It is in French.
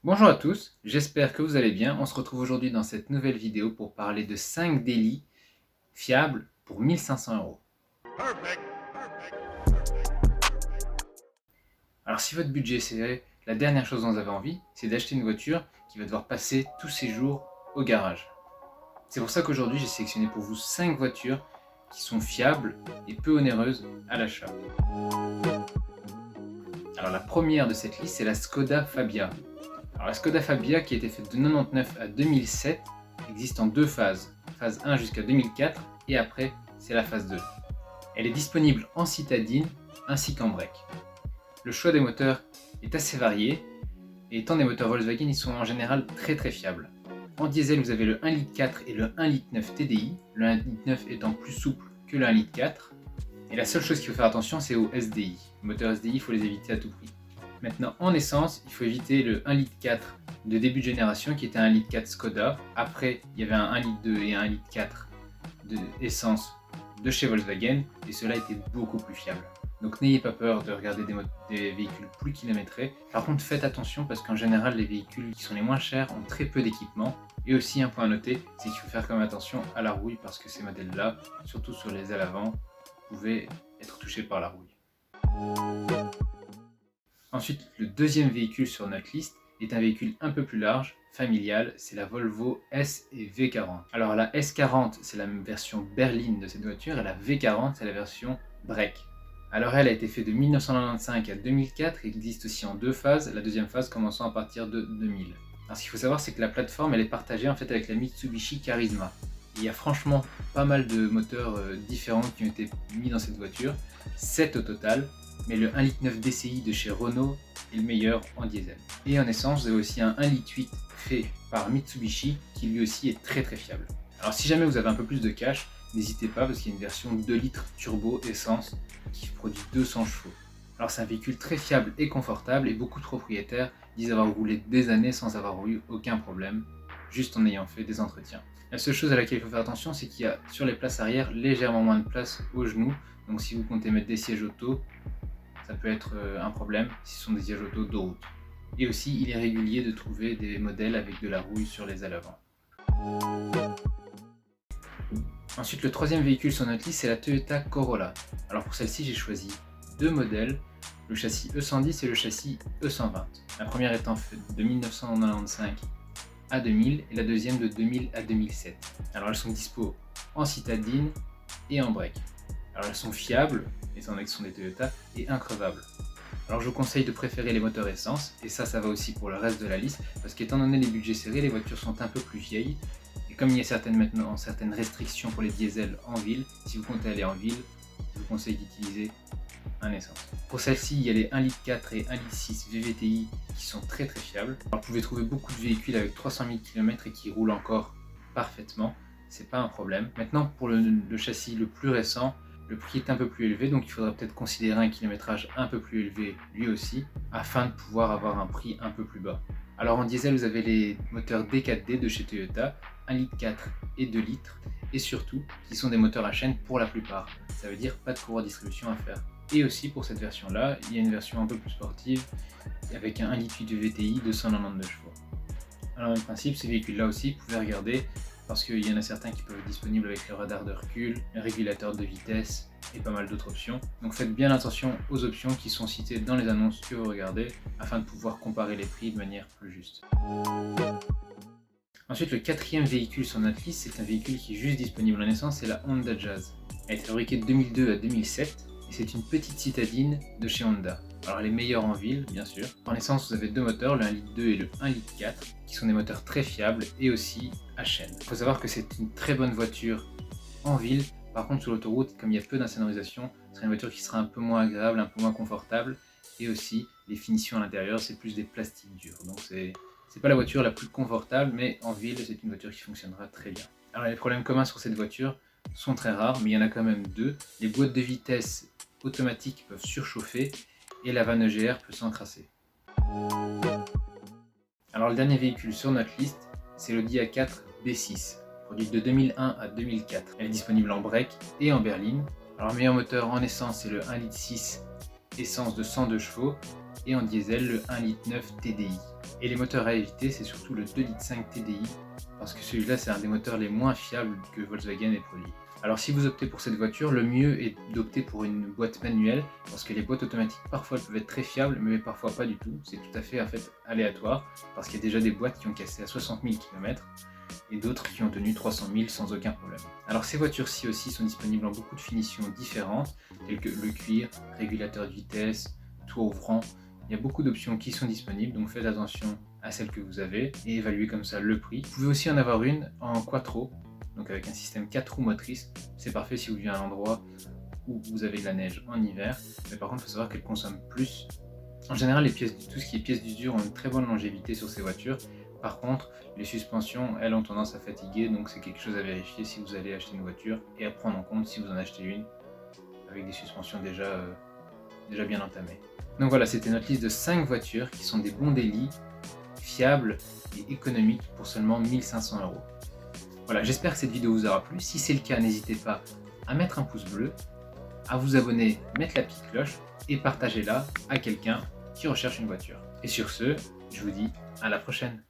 Bonjour à tous, j'espère que vous allez bien. On se retrouve aujourd'hui dans cette nouvelle vidéo pour parler de 5 délits fiables pour 1500 €. Alors si votre budget est serré, la dernière chose dont vous avez envie, c'est d'acheter une voiture qui va devoir passer tous ses jours au garage. C'est pour ça qu'aujourd'hui j'ai sélectionné pour vous 5 voitures qui sont fiables et peu onéreuses à l'achat. Alors la première de cette liste, c'est la Skoda Fabia. Alors la Skoda Fabia, qui a été faite de 99 à 2007, existe en deux phases. Phase 1 jusqu'à 2004 et après c'est la phase 2. Elle est disponible en citadine ainsi qu'en break. Le choix des moteurs est assez varié et étant des moteurs Volkswagen, ils sont en général très fiables. En diesel, vous avez le 1,4 litre et le 1,9 litre TDI, le 1,9 litre étant plus souple que le 1,4 litre. Et la seule chose qu'il faut faire attention, c'est aux SDI. Les moteurs SDI, il faut les éviter à tout prix. Maintenant, en essence, il faut éviter le 1,4 litre de début de génération qui était un 1,4 litre Skoda. Après, il y avait un 1,2 litre et un 1,4 litre d'essence de chez Volkswagen et cela était beaucoup plus fiable. Donc n'ayez pas peur de regarder des véhicules plus kilométrés. Par contre, faites attention parce qu'en général, les véhicules qui sont les moins chers ont très peu d'équipement. Et aussi, un point à noter, c'est qu'il faut faire quand même attention à la rouille parce que ces modèles-là, surtout sur les ailes avant, pouvaient être touchés par la rouille. Ensuite, le deuxième véhicule sur notre liste est un véhicule un peu plus large, familial, c'est la Volvo S et V40. Alors la S40, c'est la version berline de cette voiture et la V40, c'est la version break. Alors elle a été faite de 1995 à 2004 et existe aussi en deux phases, la deuxième phase commençant à partir de 2000. Alors ce qu'il faut savoir, c'est que la plateforme elle est partagée en fait avec la Mitsubishi Charisma. Il y a franchement pas mal de moteurs différents qui ont été mis dans cette voiture, 7 au total, mais le 1,9 litre DCI de chez Renault est le meilleur en diesel. Et en essence, vous avez aussi un 1,8 litre fait par Mitsubishi qui lui aussi est très fiable. Alors si jamais vous avez un peu plus de cash, n'hésitez pas parce qu'il y a une version 2 litres turbo essence qui produit 200 chevaux. Alors c'est un véhicule très fiable et confortable et beaucoup de propriétaires disent avoir roulé des années sans avoir eu aucun problème, juste en ayant fait des entretiens. La seule chose à laquelle il faut faire attention, c'est qu'il y a sur les places arrière légèrement moins de place aux genoux, donc si vous comptez mettre des sièges auto, ça peut être un problème si ce sont des sièges auto de route. Et aussi, il est régulier de trouver des modèles avec de la rouille sur les ailes avant. Ensuite, le troisième véhicule sur notre liste, c'est la Toyota Corolla. Alors pour celle-ci, j'ai choisi deux modèles, le châssis E110 et le châssis E120. La première étant faite de 1995 à 2000 et la deuxième de 2000 à 2007. Alors elles sont dispo en citadine et en break. Alors elles sont fiables, étant donné que ce sont des Toyota, et increvables. Alors je vous conseille de préférer les moteurs essence, et ça va aussi pour le reste de la liste, parce qu'étant donné les budgets serrés, les voitures sont un peu plus vieilles, et comme il y a certaines restrictions pour les diesels en ville, si vous comptez aller en ville, je vous conseille d'utiliser un essence. Pour celle-ci, il y a les 1,4 litre et 1,6 litre VVTi qui sont très fiables. Alors, vous pouvez trouver beaucoup de véhicules avec 300 000 km et qui roulent encore parfaitement, c'est pas un problème. Maintenant, pour le châssis le plus récent, le prix est un peu plus élevé, donc il faudra peut-être considérer un kilométrage un peu plus élevé lui aussi, afin de pouvoir avoir un prix un peu plus bas. Alors en diesel, vous avez les moteurs D4D de chez Toyota, 1,4 litre et 2 litres, et surtout, qui sont des moteurs à chaîne pour la plupart. Ça veut dire pas de courroie de distribution à faire. Et aussi pour cette version-là, il y a une version un peu plus sportive, avec un 1,8 litre de VTI de 192 chevaux. Alors même principe, ces véhicules-là aussi, vous pouvez regarder, parce qu'il y en a certains qui peuvent être disponibles avec le radar de recul, le régulateur de vitesse et pas mal d'autres options. Donc faites bien attention aux options qui sont citées dans les annonces que vous regardez afin de pouvoir comparer les prix de manière plus juste. Ensuite, le quatrième véhicule sur notre liste, c'est un véhicule qui est juste disponible en essence, c'est la Honda Jazz. Elle a été fabriquée de 2002 à 2007 et c'est une petite citadine de chez Honda. Alors elle est meilleure en ville, bien sûr. En essence, vous avez deux moteurs, le 1,2 litre et le 1,4 litre, qui sont des moteurs très fiables et aussi à chaîne. Il faut savoir que c'est une très bonne voiture en ville. Par contre, sur l'autoroute, comme il y a peu d'insonorisation, ce sera une voiture qui sera un peu moins agréable, un peu moins confortable. Et aussi, les finitions à l'intérieur, c'est plus des plastiques durs. Donc c'est pas la voiture la plus confortable, mais en ville, c'est une voiture qui fonctionnera très bien. Alors les problèmes communs sur cette voiture sont très rares, mais il y en a quand même deux. Les boîtes de vitesse automatiques peuvent surchauffer et la vanne EGR peut s'encrasser. Alors le dernier véhicule sur notre liste, c'est l'Audi A4 B6, produite de 2001 à 2004. Elle est disponible en break et en berline. Alors le meilleur moteur en essence, c'est le 1,6 litre essence de 102 chevaux. et en diesel le 1,9 litre TDI. Et les moteurs à éviter, c'est surtout le 2,5 litre TDI, parce que celui-là c'est un des moteurs les moins fiables que Volkswagen ait produit. Alors si vous optez pour cette voiture, le mieux est d'opter pour une boîte manuelle, parce que les boîtes automatiques parfois elles peuvent être très fiables, mais parfois pas du tout. C'est tout à fait en fait aléatoire, parce qu'il y a déjà des boîtes qui ont cassé à 60 000 km, et d'autres qui ont tenu 300 000 sans aucun problème. Alors ces voitures-ci aussi sont disponibles en beaucoup de finitions différentes, telles que le cuir, régulateur de vitesse, toit ouvrant. Il y a beaucoup d'options qui sont disponibles, donc faites attention à celle que vous avez et évaluez comme ça le prix. Vous pouvez aussi en avoir une en quattro, donc avec un système 4 roues motrices. C'est parfait si vous vivez à un endroit où vous avez de la neige en hiver, mais par contre il faut savoir qu'elle consomme plus. En général, tout ce qui est pièces d'usure ont une très bonne longévité sur ces voitures. Par contre, les suspensions, elles, ont tendance à fatiguer, donc c'est quelque chose à vérifier si vous allez acheter une voiture et à prendre en compte si vous en achetez une avec des suspensions déjà bien entamées. Donc voilà, c'était notre liste de 5 voitures qui sont des bons délits, fiables et économiques pour seulement 1 500 €. Voilà, j'espère que cette vidéo vous aura plu. Si c'est le cas, n'hésitez pas à mettre un pouce bleu, à vous abonner, mettre la petite cloche et partagez-la à quelqu'un qui recherche une voiture. Et sur ce, je vous dis à la prochaine.